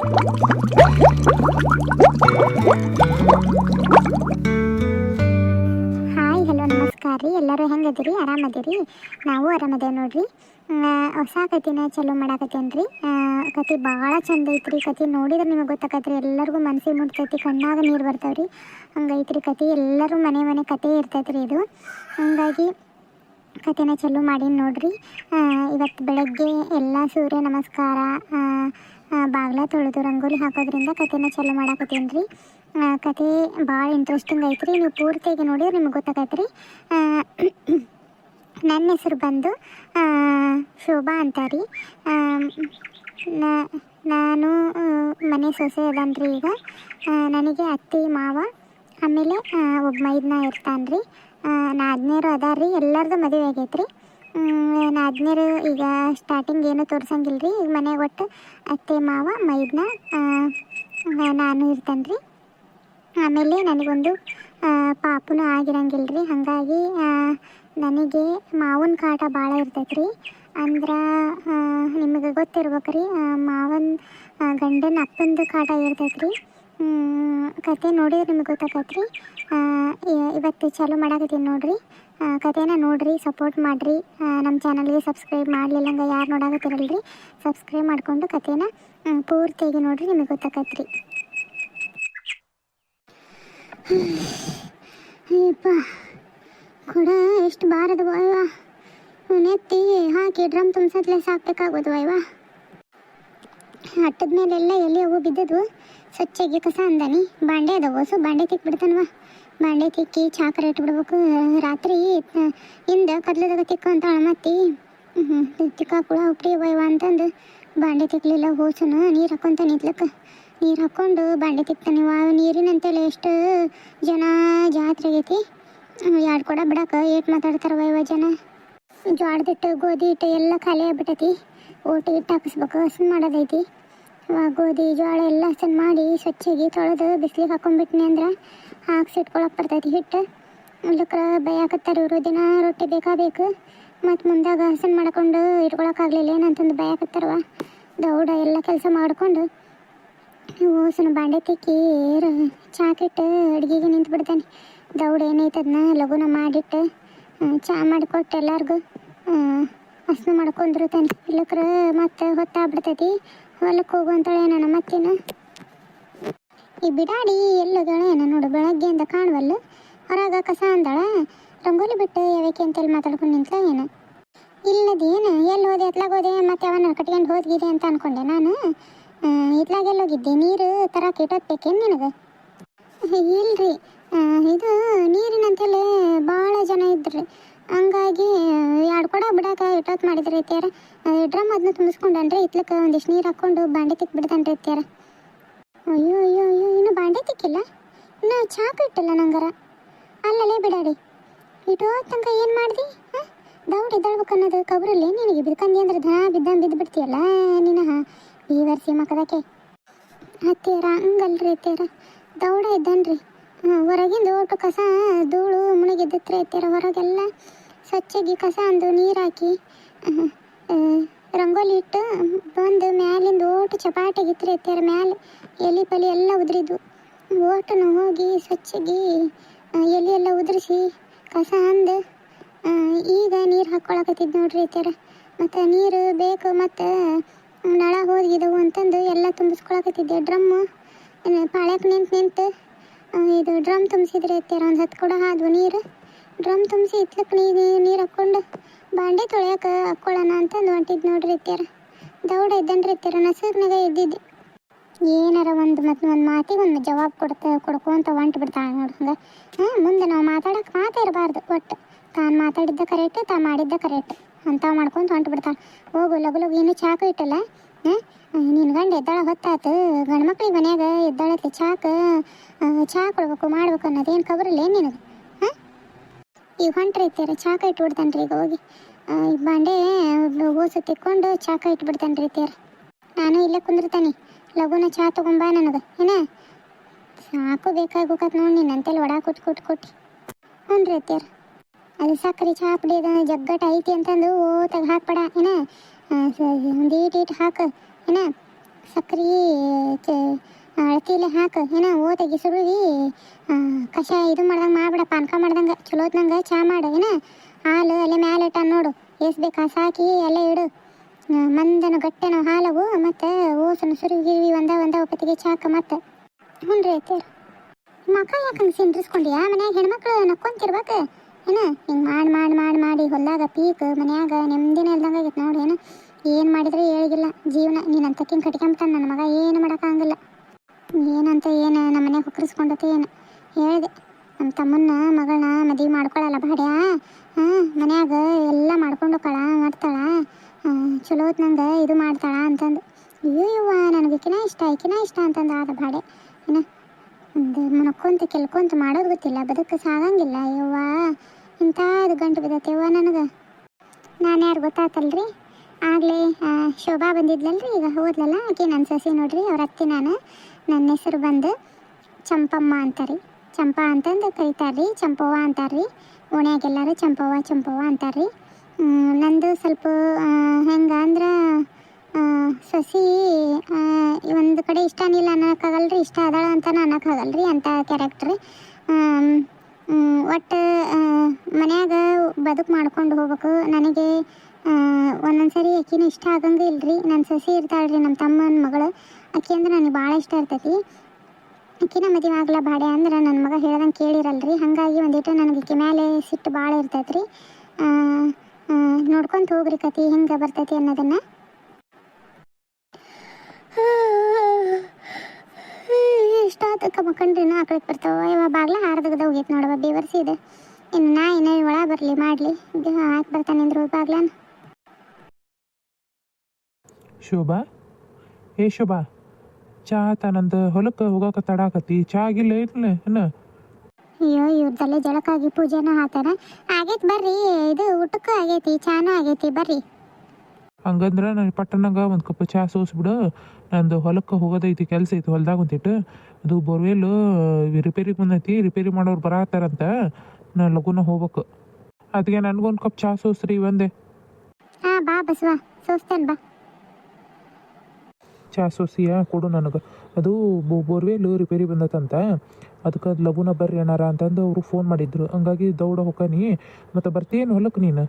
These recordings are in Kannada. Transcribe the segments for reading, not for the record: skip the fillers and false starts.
ಹಾಯ್ ಹಲೋ ನಮಸ್ಕಾರ ರೀ. ಎಲ್ಲರೂ ಹೆಂಗದಿರಿ? ಆರಾಮದಿರಿ? ನಾವು ಆರಾಮದೇವೆ ನೋಡ್ರಿ. ಹೊಸ ಕತಿನ ಚಲೋ ಮಾಡಾಕತ್ತೇನೆ ರೀ. ಕತೆ ಭಾಳ ಚಂದ ಐತ್ರಿ. ಕತೆ ನೋಡಿದ್ರೆ ನಿಮಗೆ ಗೊತ್ತಾಕತ್ರಿ, ಎಲ್ಲರಿಗೂ ಮನಸ್ಸಿಗೆ ಮುಟ್ತೈತಿ, ಕಣ್ಣಾಗ ನೀರು ಬರ್ತಾವ್ರಿ. ಹಂಗೈತ್ರಿ ಕತೆ. ಎಲ್ಲರೂ ಮನೆ ಮನೆ ಕತೆ ಇರ್ತೈತ್ರಿ ಇದು. ಹಂಗಾಗಿ ಕತೆನ ಚಲೋ ಮಾಡೀನಿ ನೋಡ್ರಿ. ಇವತ್ತು ಬೆಳಗ್ಗೆ ಎಲ್ಲ ಸೂರ್ಯ ನಮಸ್ಕಾರ, ಬಾಗ್ಲ ತೊಳೆದು ರಂಗೋಲಿ ಹಾಕೋದ್ರಿಂದ ಕತೆನ ಚಲೋ ಮಾಡಾಕತ್ತೀನಿ ರೀ. ಕತೆ ಭಾಳ ಇಂಟ್ರೆಸ್ಟಿಂಗ್ ಐತ್ರಿ. ನೀವು ಪೂರ್ತಿಯಾಗಿ ನೋಡಿದ್ರೆ ನಿಮಗೆ ಗೊತ್ತಾಗೈತ್ರಿ. ನನ್ನ ಹೆಸರು ಬಂದು ಶೋಭಾ ಅಂತ ರೀ. ನಾನು ಮನೆ ಸೊಸೆ ಅದನ್ರಿ. ಈಗ ನನಗೆ ಅತ್ತೆ ಮಾವ ಆಮೇಲೆ ಒಬ್ಬ ಮೈದನ ಇರ್ತಾನೆ ರೀ. ನಾದ್ನೇರು ಅದಾರ ರೀ. ಎಲ್ಲರದು ಮದುವೆ ಆಗೈತ್ರಿ. ನಾದ್ನೇರು ಈಗ ಸ್ಟಾರ್ಟಿಂಗ್ ಏನೂ ತೋರ್ಸಂಗಿಲ್ಲ ರೀ. ಈಗ ಮನೆಗೆ ಒಟ್ಟು ಅತ್ತೆ ಮಾವ ಮೈದನ ನಾನು ಇರ್ತೇನೆ ರೀ. ಆಮೇಲೆ ನನಗೊಂದು ಪಾಪುನೂ ಆಗಿರಂಗಿಲ್ಲ ರೀ. ಹಾಗಾಗಿ ನನಗೆ ಮಾವನ ಕಾಟ ಭಾಳ ಇರ್ತೈತೆ ರೀ. ಅಂದ್ರೆ ನಿಮಗೆ ಗೊತ್ತಿರ್ಬೇಕು ರೀ, ಮಾವನ ಗಂಡನ ಅಪ್ಪಂದು ಕಾಟ ಇರ್ತೈತೆ ರೀ. ಕತೆ ನೋಡಿದ್ರೆ ನಿಮಗೆ ಗೊತ್ತಾಗತ್ತೆ ರೀ. ಇವತ್ತು ಚಾಲೂ ಮಾಡಾಕತ್ತೀನಿ ನೋಡಿರಿ. ಕತೆನ ನೋಡಿರಿ, ಸಪೋರ್ಟ್ ಮಾಡಿರಿ. ನಮ್ಮ ಚಾನಲ್ಗೆ ಸಬ್ಸ್ಕ್ರೈಬ್ ಮಾಡಲಿಲ್ಲಂಗೆ ಯಾರು ನೋಡಾಕತ್ತಿರಲ್ರಿ, ಸಬ್ಸ್ಕ್ರೈಬ್ ಮಾಡಿಕೊಂಡು ಕತೆನ ಪೂರ್ತಿಯಾಗಿ ನೋಡಿರಿ, ನಿಮಗೆ ಗೊತ್ತಾಗತ್ತೆ ರೀ. ಅಯ್ಯಪ್ಪ, ಕೊಡ ಎಷ್ಟು ಬಾರದು ಅಯ್ಯವ. ನೆತ್ತಿ ಹಾಕಿ ಡ್ರಮ್ ತುಂಬಿಸತ್ಲೆ ಸಾಕ್ಬೇಕಾಗೋದು ಅಯ್ಯವ. ಹಟ್ಟದ ಮೇಲೆಲ್ಲ ಎಲ್ಲಿ ಅವು ಬಿದ್ದದು. ಸ್ವಚ್ಛಗೆ ಕಸ ಅಂದಾನಿ. ಬಾಂಡೆ ಅದಾವ, ಸೊ ಬಾಂಡೆ ತಿಕ್ಕಿ ಬಿಡ್ತಾನವ. ಬಾಂಡೆ ತಿಕ್ಕಿ ಚಾಕರ ಇಟ್ಬಿಡ್ಬೇಕು. ರಾತ್ರಿ ಇಂದ ಕದ್ಲದಾಗ ತಿಕ್ಕು ಅಂತ ಅಳಮತ್ತಿ ತಿಕ್ಕಾಕುಳ ಉಪ್ರಿ ಅಯ್ಯವ ಅಂತಂದು ಬಾಂಡೆ ತಿಕ್ಕಲಿಲ್ಲ. ಹೋಸನು ನೀರು ಹಾಕ್ಕೊಂತ ನಿಂತ್ಲಕ್ಕ. ನೀರು ಹಾಕ್ಕೊಂಡು ಬಾಂಡೆ ತಿಕ್ತಾನೆ. ನೀರಿನಂತೆಲ್ಲ ಎಷ್ಟು ಜನ ಜಾತ್ರೆ ಆಗೈತಿ. 2 ಕೊಡ ಬಿಡಕ್ಕೆ ಏಟ್ ಮಾತಾಡ್ತಾರೆ ವಯವ ಜನ. ಜೋಳದಿಟ್ಟು ಗೋಧಿ ಹಿಟ್ಟು ಎಲ್ಲ ಖಾಲಿ ಆಗ್ಬಿಟ್ಟೈತಿ. ಓಟು ಹಿಟ್ಟು ಹಾಕಿಸ್ಬೇಕು, ಹಸನ್ ಮಾಡೋದೈತಿ. ಗೋಧಿ ಜೋಳ ಎಲ್ಲ ಹಸನ್ ಮಾಡಿ ಸ್ವಚ್ಛಗೆ ತೊಳೆದು ಬಿಸಿಲಿಗೆ ಹಾಕೊಂಡ್ಬಿಟ್ನಿ ಅಂದ್ರೆ ಹಾಕ್ಸಿಟ್ಕೊಳಕ್ಕೆ ಬರ್ತೈತಿ ಹಿಟ್ಟು. ಇಲ್ಲಕ್ಕೆ ಬೈಯಾಕತ್ತಾರೆ ಇವರು, ದಿನ ರೊಟ್ಟಿ ಬೇಕಾಗಬೇಕು ಮತ್ತು ಮುಂದಾಗ ಹಸನ್ ಮಾಡ್ಕೊಂಡು ಇಟ್ಕೊಳಕ್ಕಾಗಲಿಲ್ಲ ಏನಂತಂದು ಬೈಯಾಕತ್ತಾರವ. ದೌಡ ಎಲ್ಲ ಕೆಲಸ ಮಾಡಿಕೊಂಡು ಓಸನ ಬಾಂಡೆ ತಿಕ್ಕಿ ಚಾಕಿಟ್ಟು ಅಡುಗೆಗೆ ನಿಂತು ಬಿಡ್ತಾನೆ. ದೌಡ ಏನೈತೆ ಅದನ್ನ ಲಘುನ ಮಾಡಿಟ್ಟು ಚಹಾ ಮಾಡಿಕೊಟ್ಟು ಎಲ್ಲರಿಗೂ ಹಸನು ಮಾಡ್ಕೊಂಡಿರ್ತಾನೆ. ಇಲ್ಲಕ್ರ ಮತ್ತೆ ಹೊತ್ತಾಗ್ಬಿಡ್ತೈತಿ. ಹೊಲಕ್ಕೆ ಹೋಗುವಂತಾಳೆ ನನ್ನ ಮತ್ತೇನು ಈ ಬಿಡಾಡಿ ಎಲ್ಲೋದಳ ಏನೋ ನೋಡು. ಬೆಳಗ್ಗೆಯಿಂದ ಕಾಣವಲ್ಲ. ಹೊರಗೆ ಕಸ ಅಂದಾಳ. ರಂಗೋಲಿ ಬಿಟ್ಟು ಯಾವಕ್ಕೆ ಅಂತೆಲ್ಲ ಮಾತಾಡ್ಕೊಂಡು ನಿಂತಳ ಏನು. ಇಲ್ಲದೇನು ಎಲ್ಲಿ ಹೋದೆ ಎತ್ಲಾಗೋದೆ ಮತ್ತೆ ಅವನ ಕಟ್ಕೊಂಡು ಹೋದ್ಗಿದೆ ಅಂತ ಅಂದ್ಕೊಂಡೆ ನಾನು. ಇತ್ಲಾಗೆಲ್ಲೋಗಿದ್ದೆ. ನೀರು ತರಕ್ಕೆ ಇಟ್ಟೋಗ್ಬೇಕೇನು ನಿನಗೆ? ಇಲ್ರಿ, ಇದು ನೀರಿನಂತೆಲ್ಲ ಭಾಳ ಜನ ಇದ್ರಿ. ಹಂಗಾಗಿ 2 ಕೊಡ ಬಿಡಕ್ಕೆ ಇಟ್ಟೋತ್ ಮಾಡಿದ್ರಿ ಐತ್ಯಾರ. ಡ್ರಮ್ ಅದನ್ನ ತುಂಬಿಸ್ಕೊಂಡನ್ರಿ. ಇತ್ಲಕ್ಕೆ ಒಂದಿಷ್ಟು ನೀರು ಹಾಕ್ಕೊಂಡು ಬಾಂಡೆ ತಿಕ್ಕಿ ಬಿಡ್ತಾನ್ರಿ ಐತ್ಯಾರ. ಅಯ್ಯೋ ಅಯ್ಯೋ ಅಯ್ಯೋ, ಇನ್ನೂ ಬಾಂಡೆ ತಿಕ್ಕಿಲ್ಲ, ಇನ್ನೂ ಚಾಕು ಇಟ್ಟಿಲ್ಲ ನಂಗಾರ. ಅಲ್ಲಲ್ಲೇ ಬಿಡಾಡಿ ಇಟ್ಟೋತ್ ತನಕ ಏನು ಮಾಡ್ದಿ? ದೌಡ್ ಎದ್ದಾಳ್ಬೇಕು ಅನ್ನೋದು ಕಬ್ರಲ್ಲಿ ನಿನಗೆ. ಬಿದ್ಕಂದಿ ಅಂದ್ರೆ ದನ ಬಿದ್ದಂಗೆ ಬಿದ್ದು ಬಿಡ್ತೀಯಲ್ಲ ನೀನು. ಈ ವರ್ಷ ಮಕ್ಕದಕ್ಕೆ ಹತ್ತೀರ ಹಂಗಲ್ರಿ ಐತ್ಯಾರ. ದೌಡ ಇದ್ದಾನ್ರಿ. ಹೊರಗಿಂದ ಓಟು ಕಸ ಧೂಳು ಮುಳುಗಿದ್ದತ್ರಿ ಐತ್ಯಾರ. ಹೊರಗೆಲ್ಲ ಸ್ವಚ್ಛಗೆ ಕಸ ಅಂದು ನೀರು ಹಾಕಿ ರಂಗೋಲಿ ಇಟ್ಟು ಬಂದು ಮ್ಯಾಲಿಂದ ಓಟು ಚಪಾಟಿಗಿತ್ರಿ ಐತ್ಯಾರ. ಮ್ಯಾಲೆ ಎಲೆ ಪಲಿ ಎಲ್ಲ ಉದುರಿದ್ವು. ಓಟನ್ನು ಹೋಗಿ ಸ್ವಚ್ಛಗೆ ಎಲೆ ಎಲ್ಲ ಉದುರಿಸಿ ಕಸ ಅಂದು ಈಗ ನೀರು ಹಾಕ್ಕೊಳಕತ್ತಿದ್ದು ನೋಡ್ರಿ ಐತ್ಯಾರ. ಮತ್ತು ನೀರು ಬೇಕು ಮತ್ತು ನಳ ಹೋಗಿದ್ದವು ಅಂತಂದು ಎಲ್ಲ ತುಂಬಿಸ್ಕೊಳಕತ್ತಿದ್ದೆ. ಡ್ರಮ್ಮು ಪಾಳ್ಯಕ್ಕೆ ನಿಂತು ಇದು ಡ್ರಮ್ ತುಂಬಿಸಿದ್ರೆ ಐತ್ಯಾರ. ಒಂದು 10 ಕೊಡ ಆದ್ವು ನೀರು. ಡ್ರಮ್ ತುಂಬಿಸಿ ಇತ್ಲಕ್ಕೆ ನೀರು ಹಾಕ್ಕೊಂಡು ಬಾಂಡೆ ತೊಳೆಯೋಕೆ ಹಾಕ್ಕೊಳ್ಳೋಣ ಅಂತಂದು ಹೊಂಟಿದ್ದು ನೋಡ್ರಿ ಐತ್ಯಾರ. ದೌಡ ಇದ್ದನ್ರಿ ಐತ್ಯಾರ. ನಸರ್ನಾಗ ಇದ್ದಿದ್ದು ಏನಾರ ಒಂದು ಮಾತಿಗೆ ಒಂದು ಜವಾಬ್ ಕೊಡ್ಕೊಂತ ಹೊಂಟು ಬಿಡ್ತಾಳೆ ನೋಡಿ. ಹಂಗೆ ಮುಂದೆ ನಾವು ಮಾತಾಡೋಕೆ ಮಾತೇ ಇರಬಾರ್ದು. ಒಟ್ಟು ತಾನು ಮಾತಾಡಿದ್ದ ಕರೆಕ್ಟ್, ತಾ ಮಾಡಿದ್ದ ಕರೆಕ್ಟ್ ಅಂತ ಮಾಡ್ಕೊಂತ ಹೊಂಟು ಬಿಡ್ತಾಳೆ. ಹೋಗು ಲಗು ಲಗು ಇನ್ನೂ ಚಾಕು ಇಟ್ಟಲ್ಲ. ನಿನ್ನ ಗಂಡ ಎದ್ದಾಳ ಹೊತ್ತಾತು. ಗಂಡು ಮಕ್ಳಿಗೆ ಮನ್ಯಾಗ ಎದ್ದಾಳತ್ಲಿ ಚಹಾ ಕೊಡ್ಬೇಕು ಮಾಡ್ಬೇಕು ಅನ್ನೋದೇನು ಖಬರಲ್ಲ ಏನು ನಿನಗೆ? ಈಗ ಹೊಂಟ್ರಿ ಐತ್ಯಾರ. ಚಾಕ ಇಟ್ಬಿಡ್ತಾನ್ರಿ ಈಗ ಹೋಗಿ. ಬಾಂಡೆ ಓಸು ತಿಕ್ಕೊಂಡು ಚಾಕ ಇಟ್ಬಿಡ್ತಾನ್ರಿ ಐತ್ಯಾರ. ನಾನು ಇಲ್ಲೇ ಕುಂದಿರ್ತಾನೆ. ಲಘುನ ಚಹಾ ತೊಗೊಂಬಾ ನನಗೆ ಏನ. ಸಾಕು ಬೇಕಾಗೋಕತ್ ನೋಡಿ ನಿನ್ನಂತೆಲ್ಲ ವಡ ಕೊಟ್ಟು ಹ್ಞೂ ರೀ ಐತ್ಯಾರ. ಅದು ಸಕ್ಕರೆ ಚಹಾ ಪುಡಿ ಅದ ಜಗ್ಗಟ್ಟು ಐತಿ ಅಂತಂದು ಓತಾಗ ಹಾಕ್ಬೇಡ ಏನ. ಒಂದು ಈಟ್ ಹಾಕು ಏನ. ಸಕ್ರೆ ಅಳತಿಲೆ ಹಾಕು ಏನೋ ಓದಾಗಿ ಸುರುವಿ ಕಷಾಯ ಇದು ಮಾಡ್ದಂಗೆ ಮಾಡ್ಬಿಡ, ಪಾನಕ ಮಾಡ್ದಂಗೆ ಚಲೋತ್ನಂಗೆ ಚಾ ಮಾಡು ಏನ. ಹಾಲು ಅಲ್ಲೇ ಮ್ಯಾಲೆ ಇಟ್ಟ ನೋಡು, ಬೇಕಾ ಸಾಕಿ ಅಲ್ಲೇ ಇಡು. ಮಂದನ ಗಟ್ಟೆನೋ ಹಾಲವು ಮತ್ತು ಓಸನು ಸುರುವಿ ಒಂದ ಒಪ್ಪತ್ತಿಗೆ ಚಾಕ ಮತ್ತೆ. ಹ್ಞೂ ರೀ ಐತೆ ಮಕ್ಕ ಯಾಕಂಗೆ ಸಿಂಡ್ರಿಸ್ಕೊಂಡಿಯಾ? ಮನ್ಯಾಗ ಹೆಣ್ಮಕ್ಳು ನಕ್ಕೊಂತಿರ್ಬೇಕು ಏನ. ಹಿಂಗೆ ಮಾಡಿ ಹೊಲ್ದಾಗ ಪೀಕ್ ಮನ್ಯಾಗ ನೆಮ್ಮದಿನ ಇಲ್ದಂಗೆ ಆಗೈತೆ ನೋಡಿ. ಏನು ಮಾಡಿದ್ರೆ ಹೇಳಿಗಿಲ್ಲ ಜೀವನ. ನೀನು ಅಂತಕ್ಕಿಂಗೆ ಕಟ್ಕೊಂಬಿಟ್ಟಾನ ನನ್ನ ಮಗ, ಏನು ಮಾಡೋಕ್ಕಾಗಂಗಿಲ್ಲ. ಏನಂತ ಏನು ನಮ್ಮ ಮನೆಗೆ ಹೊಕ್ಕರಿಸ್ಕೊಂಡತಿ ಏನು ಹೇಳಿದೆ. ನಮ್ಮ ತಮ್ಮನ್ನ ಮಗಳನ್ನ ಮದುವೆ ಮಾಡ್ಕೊಳಲ್ಲ ಬಾಡ್ಯಾ. ಮನ್ಯಾಗ ಎಲ್ಲ ಮಾಡ್ಕೊಂಡು ಮಾಡ್ತಾಳ, ಚಲೋತ್ ನಂಗೆ ಇದು ಮಾಡ್ತಾಳ ಅಂತಂದು. ಅಯ್ಯೋ ನನಗೆ ಇಕಿನ ಇಷ್ಟ ಅಂತಂದು ಆದ ಬಾಡೆ. ಏನ ಒಂದು ಮುನಕ್ಕೊಂತ ಕೆಲ್ಕೊಂತ ಮಾಡೋದು ಗೊತ್ತಿಲ್ಲ, ಬದುಕು ಸಾಗಂಗಿಲ್ಲ. ಯವ್ವ ಇಂಥದ್ದು ಗಂಟು ಬಿದ್ದೈತೆವ್ವ ನನಗೆ. ನಾನು ಯಾರು ಗೊತ್ತಾತಲ್ರಿ, ಆಗಲೇ ಶೋಭಾ ಬಂದಿದ್ಲಲ್ರಿ, ಈಗ ಹೋದ್ಲಲ್ಲ ಆಕೆ ನನ್ನ ಸಸಿ ನೋಡ್ರಿ. ಅವ್ರ ಅತ್ತಿ ನನ್ನ ಹೆಸರು ಬಂದು ಚಂಪಮ್ಮ ಅಂತಾರ್ರಿ. ಚಂಪಾ ಅಂತಂದು ಕರಿತಾರ್ರಿ, ಚಂಪವ್ವ ಅಂತಾರ್ರಿ. ಓಣ್ಯಾಗೆಲ್ಲರೂ ಚಂಪವ್ವ ಅಂತಾರ್ರಿ. ನಂದು ಸ್ವಲ್ಪ ಹೆಂಗೆ ಅಂದ್ರೆ ಸಸಿ ಒಂದು ಕಡೆ ಇಷ್ಟನಿಲ್ಲ ಅನ್ನೋಕ್ಕಾಗಲ್ರಿ, ಇಷ್ಟ ಅದಾಳ ಅಂತಲೂ ಅನ್ನೋಕ್ಕಾಗಲ್ರಿ ಅಂತ ಕ್ಯಾರೆಕ್ಟ್ರಿ. ಒಟ್ಟು ಮನ್ಯಾಗ ಬದುಕು ಮಾಡ್ಕೊಂಡು ಹೋಗ್ಬೇಕು. ನನಗೆ ಒಂದೊಂದ್ಸರಿ ಆಕಿನೂ ಇಷ್ಟ ಆಗಂಗೆ ಇಲ್ರಿ. ನನ್ನ ಸಸಿ ಇರ್ತಾಳ್ರಿ, ನಮ್ಮ ತಮ್ಮನ ಮಗಳು, ಆಕೆ ಅಂದ್ರೆ ನನಗೆ ಭಾಳ ಇಷ್ಟ ಇರ್ತೈತಿ. ಆಕಿನ ಮದುವೆ ಆಗ್ಲ ಬಾಡೆ ಅಂದ್ರೆ ನನ್ನ ಮಗ ಹೇಳ್ದಂಗೆ ಕೇಳಿರಲ್ರಿ. ಹಾಗಾಗಿ ಒಂದಿಟ್ಟು ನನಗೆ ಆಕೆ ಮೇಲೆ ಸಿಟ್ಟು ಭಾಳ ಇರ್ತೈತ್ರಿ. ನೋಡ್ಕೊಂತ ಹೋಗ್ರಿ ಕತಿ ಹೆಂಗೆ ಬರ್ತೈತಿ ಅನ್ನೋದನ್ನು. ಇಷ್ಟ ಆತಕ್ಕ ಮಕ್ಕಂಡ್ರಿನೂ ಆಕಳಿಗೆ ಬರ್ತಾವ. ಇವಾಗ ಬಾಗ್ಲ ಹಾರ್ದಗದ ಹೋಗೈತೆ ನೋಡವ, ಬೇವರ್ಸಿ ಇದೆ. ಇನ್ನು ಒಳ ಬರಲಿ ಮಾಡಲಿ, ಹಾಕಿ ಬರ್ತಾನೆ ಅಂದ್ರು ಬಾಗ್ಲಾನ. ಶೋಭಾ, ಶೋಭಾ, ಚಾ ತಾನಂದು ಹೊಲಕ್ಕೆ ಹೋಗೋಕೆ ತಡಾಕತ್ತಿ, ಚಾ ಆಗಿಲ್ಲ ಇಲ್ಲ ಏನ? ಅಯ್ಯೋ ಇವ್ರದಲ್ಲೇ ಜಳಕಾಗಿ ಪೂಜೆನೂ ಹಾತಾರ. ಆಗೈತೆ ಬರ್ರಿ, ಇದು ಊಟಕ್ಕೂ ಆಗೈತಿ, ಚಾನೂ ಆಗೈತಿ, ಬರ್ರಿ. ಹಂಗಂದ್ರೆ ನಾನು ಪಟ್ಟಣಂಗೆ ಒಂದು ಕಪ್ ಚಾ ಸೋಸ್ಬಿಡು. ನಂದು ಹೊಲಕ್ಕೆ ಹೋಗೋದೈತಿ, ಕೆಲಸ ಐತಿ ಹೊಲ್ದಾಗ ಒಂದಿಟ್ಟು. ಅದು ಬೋರ್ವೆಲ್ಲು ರಿಪೇರಿಗೆ ಬಂದೈತಿ, ರಿಪೇರಿ ಮಾಡೋರು ಬರತ್ತಾರಂತ, ನಾನು ಲಘುನ ಹೋಗ್ಬೇಕು. ಅದಕ್ಕೆ ನನಗೊಂದು ಕಪ್ ಚಾ ಸೋಸ್ರಿ ಒಂದೇ. ಹಾಂ ಬಾ ಬಸವ, ಸೋಸ್ತೇನೆ ಬಾ. ಚಾ ಸೋಸಿಯ ಕೊಡು ನನಗೆ. ಅದು ಬೋರ್ವೆಲ್ ರಿಪೇರಿ ಬಂದತ್ತಂತ, ಅದಕ್ಕೆ ಅದು ಲಘುನ ಬರ್ರಿ ಏನಾರ ಅಂತಂದು ಅವರು ಫೋನ್ ಮಾಡಿದ್ರು. ಹಂಗಾಗಿ ದೌಡ ಹೊಕ್ಕನಿ. ಮತ್ತು ಬರ್ತೀಯೇನು ಹೊಲಕ್ಕೆ ನೀನು?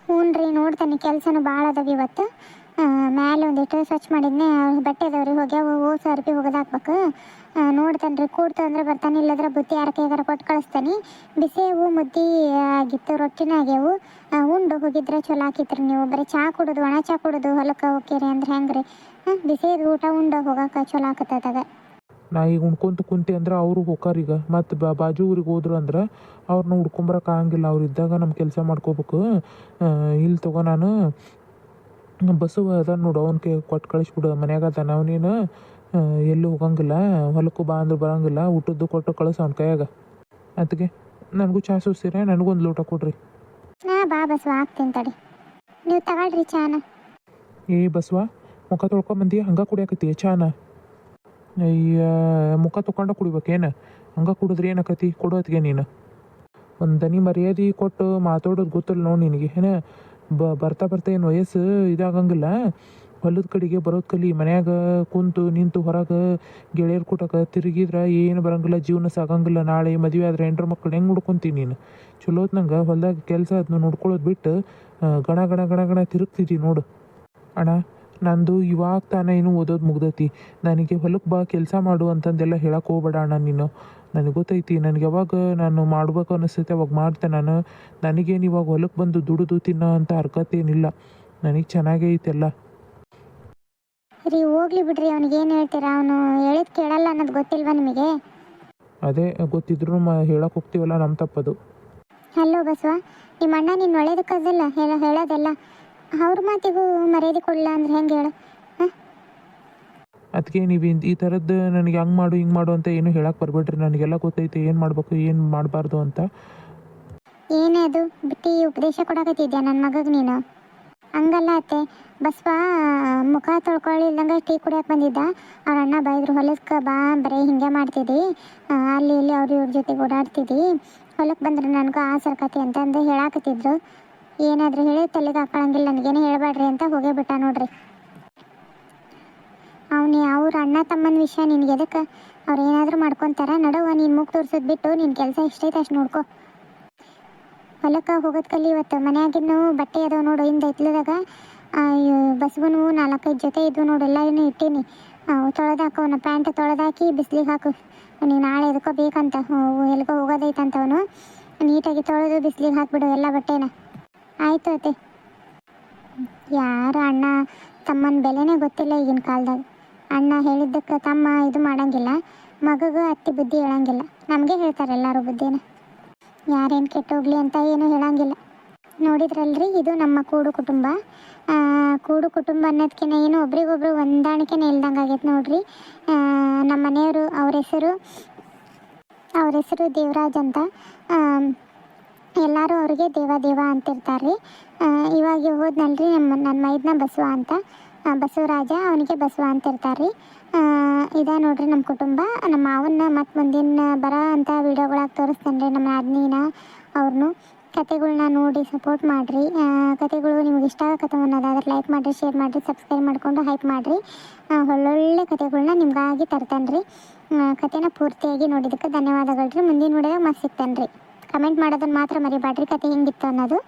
ಹ್ಞೂ ರೀ, ನೋಡ್ತಾನೆ ಕೆಲಸನೂ ಭಾಳ ಅದಾವ ಇವತ್ತು. ಮ್ಯಾಲೆ ಒಂದಿಟ್ಟು ಸ್ವಚ್ಛ ಮಾಡಿದ್ನೆ, ಬಟ್ಟೆ ಅದಾವ್ರಿ ಹೋಗ್ಯಾವ, ಓಸು ಅರ್ಬಿ ಹೋಗೋದಾಕ್ಬೇಕು. ನೋಡ್ತಾನೆ ರೀ, ಕೂಡ್ತು ಅಂದ್ರೆ ಬರ್ತಾನೆ, ಇಲ್ಲದ್ರೆ ಬುತ್ತಿ ಯಾರ ಕೈಗಾರ ಕೊಟ್ಟು ಕಳಿಸ್ತಾನೆ. ಬಿಸಿವು ಮುದ್ದೆ ಆಗಿತ್ತು, ರೊಟ್ಟಿನ ಆಗ್ಯಾವು. ಉಂಡು ಹೋಗಿದ್ರೆ ಚಲೋ ಆಕಿತ್ರಿ. ನೀವು ಬರೀ ಚಾ ಕುಡೋದು, ಒಣ ಚಾ ಕುಡೋದು ಹೊಲಕ್ಕೆ ಹೋಗ್ತೀರಿ ಅಂದ್ರೆ ಹೆಂಗೆ ರೀ? ಬಿಸಿದು ಊಟ ಉಂಡು ಹೋಗಕ್ಕೆ ಚಲೋ ಆಕತ್ತದಾಗ. ನಾ ಈಗ ಉಣ್ಕೊಂತ ಕುಂತಿ ಅಂದ್ರೆ ಅವರು ಹೋಗಾರೀಗ. ಮತ್ತು ಬಾಜು ಊರಿಗೆ ಹೋದ್ರು ಅಂದ್ರೆ ಅವ್ರನ್ನ ಹುಡ್ಕೊಂಬರಕ್ಕೆ ಆಗಂಗಿಲ್ಲ. ಅವ್ರು ಇದ್ದಾಗ ನಮ್ಮ ಕೆಲಸ ಮಾಡ್ಕೋಬೇಕು. ಇಲ್ಲಿ ತಗೋ, ನಾನು ಬಸ್ಸು ಅದ ನೋಡು, ಅವನಿಗೆ ಕೊಟ್ಟು ಕಳಿಸ್ಬಿಡು. ಮನ್ಯಾಗ ಅದಾನ ಅವನೇನು, ಎಲ್ಲೂ ಹೋಗಂಗಿಲ್ಲ. ಹೊಲಕ್ಕೂ ಬಾ ಅಂದ್ರೆ ಬರೋಂಗಿಲ್ಲ. ಊಟದ್ದು ಕೊಟ್ಟು ಕಳಿಸ್ ಅವ್ನ ಕೈಯಾಗ. ಅದಕ್ಕೆ ನನಗೂ ಚಾ ಸೋಸ್ತೀರ, ನನಗೊಂದು ಲೋಟ ಕೊಡ್ರಿ. ಬಾ ಬಸವ, ಹಾಕ್ತೀನಿ ತಡಿ, ನೀವು ತಗೊಳ್ರಿ ಚಾನ. ಬಸವ, ಮುಖ ತೊಳ್ಕೊಂಬಂದಿ ಹಂಗೆ ಕುಡಿಯಾಕತ್ತಿ ಚಾನ? ಅಯ್ಯ, ಮುಖ ತೊಗೊಂಡ ಕುಡಿಬೇಕೇನು? ಹಂಗೆ ಕುಡಿದ್ರೆ ಏನಾಕತಿ? ಕೊಡೋತ್ತಿಗೆ ನೀನು ಒಂದು ದನಿ ಮರ್ಯಾದೆ ಕೊಟ್ಟು ಮಾತಾಡೋದು ಗೊತ್ತಿಲ್ಲ ನೋಡಿ ನಿನಗೆ. ಏನ ಬರ್ತಾ ಏನು ವಯಸ್ಸು ಇದಾಗಂಗಿಲ್ಲ. ಹೊಲದ ಕಡೆಗೆ ಬರೋದು ಕಲಿ. ಮನ್ಯಾಗ ಕುಂತು ನಿಂತು ಹೊರಗೆ ಗೆಳೆಯರು ಕೂಟಕ್ಕೆ ತಿರುಗಿದ್ರೆ ಏನು ಬರೋಂಗಿಲ್ಲ, ಜೀವನ ಸಾಗಂಗಿಲ್ಲ. ನಾಳೆ ಮದುವೆ ಆದರೆ ಹೆಂಡ್ರ ಮಕ್ಕಳು ಹೆಂಗೆ ನೋಡ್ಕೊತೀನಿ ನೀನು? ಚಲೋತ್ ನಂಗೆ ಹೊಲ್ದಾಗ ಕೆಲಸ ಅದನ್ನ ನೋಡ್ಕೊಳ್ಳೋದು ಬಿಟ್ಟು ಗಣ ತಿರುಗ್ತಿದ್ದಿ ನೋಡು. ಅಣ್ಣ, ನಂದು ಇವಾಗ ತಾನೇ ಏನು ಓದೋದು ಮುಗ್ದೈತಿ. ನನಗೆ ಹೊಲಕ್ಕೆ ಬಾ ಕೆಲಸ ಮಾಡು ಅಂತಂದೆಲ್ಲ ಹೇಳಕ್ಕೆ ಹೋಗ್ಬೇಡ ಅಣ್ಣ ನೀನು. ನನಗೆ ಗೊತ್ತೈತಿ, ನನಗೆ ಯಾವಾಗ ನಾನು ಮಾಡ್ಬೇಕು ಅನ್ನಿಸ್ತೈತೆ ಅವಾಗ ಮಾಡ್ತೇನೆ ನಾನು. ನನಗೇನು ಇವಾಗ ಹೊಲಕ್ಕೆ ಬಂದು ದುಡಿದು ತಿನ್ನೋ ಅಂತ ಹರ್ಕತ್ತೇನಿಲ್ಲ. ನನಗೆ ಚೆನ್ನಾಗೇ ಐತೆಲ್ಲ ರೀ. ಹೋಗ್ಲಿ ಬಿಡ್ರಿ, ಅವ್ನಿಗೆ ಏನು ಹೇಳ್ತೀರಾ? ಅವನು ಹೇಳಿದ್ ಕೇಳಲ್ಲ ಅನ್ನೋದು ಗೊತ್ತಿಲ್ವಾ ನಿಮಗೆ? ಅದೇ ಗೊತ್ತಿದ್ರು ಹೇಳಕ್ಕೆ ಹೋಗ್ತೀವಲ್ಲ, ನಮ್ಮ ತಪ್ಪದು. ಹಲೋ ಬಸವ, ನಿಮ್ಮ ಅಣ್ಣ ನಿನ್ನ ಒಳ್ಳೇದಕ್ಕದಲ್ಲ ಹೇಳೋದೆಲ್ಲ. ಅವ್ರ ಮಾತಿಗೂ ಮರ್ಯಾದೆ ಕೊಡಲ್ಲ ಅಂದ್ರೆ ಹೆಂಗೆ ಹೇಳು? ಅದಕ್ಕೆ ನೀವು ಈ ಥರದ್ದು ನನಗೆ ಹಂಗೆ ಮಾಡು ಹಿಂಗೆ ಮಾಡು ಅಂತ ಏನು ಹೇಳಕ್ಕೆ ಬರಬೇಡ್ರಿ. ನನಗೆಲ್ಲ ಗೊತ್ತೈತೆ ಏನು ಮಾಡಬೇಕು ಏನು ಮಾಡಬಾರ್ದು ಅಂತ. ಏನೇ ಅದು ಬಿಟ್ಟು ಉಪದೇಶ ಕೊಡಕತ್ತಿದ್ಯಾ ನನ್ನ ಮಗಗೆ ನೀನು? ಹಂಗಲ್ಲ ಅತ್ತೆ. ಬಸವ ಮುಖ ತೊಳ್ಕೊಳ್ಳಿಲ್ದಂಗೆ ಟೀ ಕುಡಿಯೋಕೆ ಬಂದಿದ್ದ. ಅವ್ರ ಅಣ್ಣ ಬೈದ್ರು, ಹೊಲಕ್ಕೆ ಬಾ, ಬರೀ ಹಿಂಗೆ ಮಾಡ್ತಿದ್ದಿ, ಅಲ್ಲಿ ಇಲ್ಲಿ ಇವ್ರ ಜೊತೆಗೆ ಓಡಾಡ್ತಿದ್ದಿ, ಹೊಲಕ್ಕೆ ಬಂದ್ರೆ ನನಗೂ ಆಸರ್ಕತಿ ಅಂತಂದು ಹೇಳಾಕತ್ತಿದ್ರು. ಏನಾದರೂ ಹೇಳಿ ತಲೆಗೆ ಹಾಕೊಳ್ಳಂಗಿಲ್ಲ, ನನಗೇನು ಹೇಳಬೇಡ್ರಿ ಅಂತ ಹೋಗೇ ಬಿಟ್ಟ ನೋಡ್ರಿ. ಅವ್ರ ಅಣ್ಣ ತಮ್ಮನ ವಿಷಯ ನಿನ್ಗೆ ಎದಕ್ಕೆ ಅವ್ರು ಏನಾದರೂ ಮಾಡ್ಕೊತಾರ. ನಡುವ ನೀನು ಮೂಗು ತೋರಿಸೋದು ಬಿಟ್ಟು ನಿನ್ನ ಕೆಲಸ ಎಷ್ಟೈತೆ ಅಷ್ಟು ನೋಡ್ಕೊ. ಹೊಲಕ್ಕೆ ಹೋಗೋದು ಕಲಿ. ಇವತ್ತು ಮನ್ಯಾಗಿನ್ನು ಬಟ್ಟೆ ಅದಾವ ನೋಡು, ಹಿಂದೆ ಎತ್ಲದಾಗ ಬಸ್ವನು 4-5 ಜೊತೆ ಇದ್ವು ನೋಡು, ಎಲ್ಲನೂ ಇಟ್ಟೀನಿ. ತೊಳೆದಾಕು, ಅವನ ಪ್ಯಾಂಟ್ ತೊಳೆದಾಕಿ ಬಿಸಿಲಿಗೆ ಹಾಕು. ನೀನು ನಾಳೆ ಎದಕ್ಕೋ ಬೇಕಂತ, ಎಲ್ಗೋ ಹೋಗೋದೈತಂತವನು. ನೀಟಾಗಿ ತೊಳೆದು ಬಿಸಿಲಿಗೆ ಹಾಕ್ಬಿಡು ಎಲ್ಲ ಬಟ್ಟೆನ. ಆಯಿತು ಅತ್ತೆ. ಯಾರು ಅಣ್ಣ ತಮ್ಮನ ಬೆಲೆನೇ ಗೊತ್ತಿಲ್ಲ ಈಗಿನ ಕಾಲದಾಗ. ಅಣ್ಣ ಹೇಳಿದ್ದಕ್ಕೆ ತಮ್ಮ ಇದು ಮಾಡೋಂಗಿಲ್ಲ, ಮಗಗೂ ಅತ್ತಿ ಬುದ್ಧಿ ಹೇಳಂಗಿಲ್ಲ. ನಮಗೆ ಹೇಳ್ತಾರೆ ಎಲ್ಲರೂ ಬುದ್ಧಿನ, ಯಾರೇನು ಕೆಟ್ಟೋಗ್ಲಿ ಅಂತ ಏನೂ ಹೇಳಂಗಿಲ್ಲ. ನೋಡಿದ್ರಲ್ರಿ, ಇದು ನಮ್ಮ ಕೂಡು ಕುಟುಂಬ. ಕೂಡು ಕುಟುಂಬ ಅನ್ನೋದಕ್ಕಿಂತ ಏನು ಒಬ್ರಿಗೊಬ್ರು ಹೊಂದಾಣಿಕೆನೇ ಇಲ್ದಂಗೆ ಆಗೈತೆ ನೋಡ್ರಿ. ನಮ್ಮ ಮನೆಯವರು ಅವ್ರ ಹೆಸರು ದೇವರಾಜ್ ಅಂತ. ಎಲ್ಲರೂ ಅವ್ರಿಗೆ ದೇವ ಅಂತಿರ್ತಾರೆ ರೀ. ಇವಾಗ ಹೋದ್ನಲ್ರಿ ನನ್ನ ಮೈದ್ನ ಬಸವ ಅಂತ, ಬಸವರಾಜ, ಅವನಿಗೆ ಬಸವ ಅಂತಿರ್ತಾರೆ ರೀ. ಇದೇ ನೋಡ್ರಿ ನಮ್ಮ ಕುಟುಂಬ. ನಮ್ಮ ಮಾವನ್ನ ಮತ್ತು ಮುಂದಿನ ಬರೋ ಅಂಥ ವೀಡಿಯೋಗಳಾಗಿ ತೋರಿಸ್ತೇನೆ ರೀ, ನಮ್ಮ ನಾದಿನಿನ ಅವ್ರನ್ನೂ. ಕತೆಗಳ್ನ ನೋಡಿ ಸಪೋರ್ಟ್ ಮಾಡಿರಿ. ಕತೆಗಳು ನಿಮ್ಗೆ ಇಷ್ಟ ಆಗಕತ್ತವ ಅನ್ನೋದಾದ್ರೆ ಲೈಕ್ ಮಾಡಿರಿ, ಶೇರ್ ಮಾಡಿರಿ, ಸಬ್ಸ್ಕ್ರೈಬ್ ಮಾಡಿಕೊಂಡು ಹೈಪ್ ಮಾಡಿರಿ. ಒಳ್ಳೊಳ್ಳೆ ಕತೆಗಳ್ನ ನಿಮ್ಗಾಗಿ ತರ್ತೇನೆ ರೀ. ಕತೆನ ಪೂರ್ತಿಯಾಗಿ ನೋಡಿದ್ದಕ್ಕೆ ಧನ್ಯವಾದಗಳು ರೀ. ಮುಂದಿನ ವಿಡಿಯೋದಾಗ ಮತ್ತೆ ಸಿಗ್ತೇನೆ ರೀ. ಕಮೆಂಟ್ ಮಾಡೋದನ್ನು ಮಾತ್ರ ಮರಿಬೇಡ್ರಿ ಕತೆ ಹೆಂಗಿತ್ತು ಅನ್ನೋದು.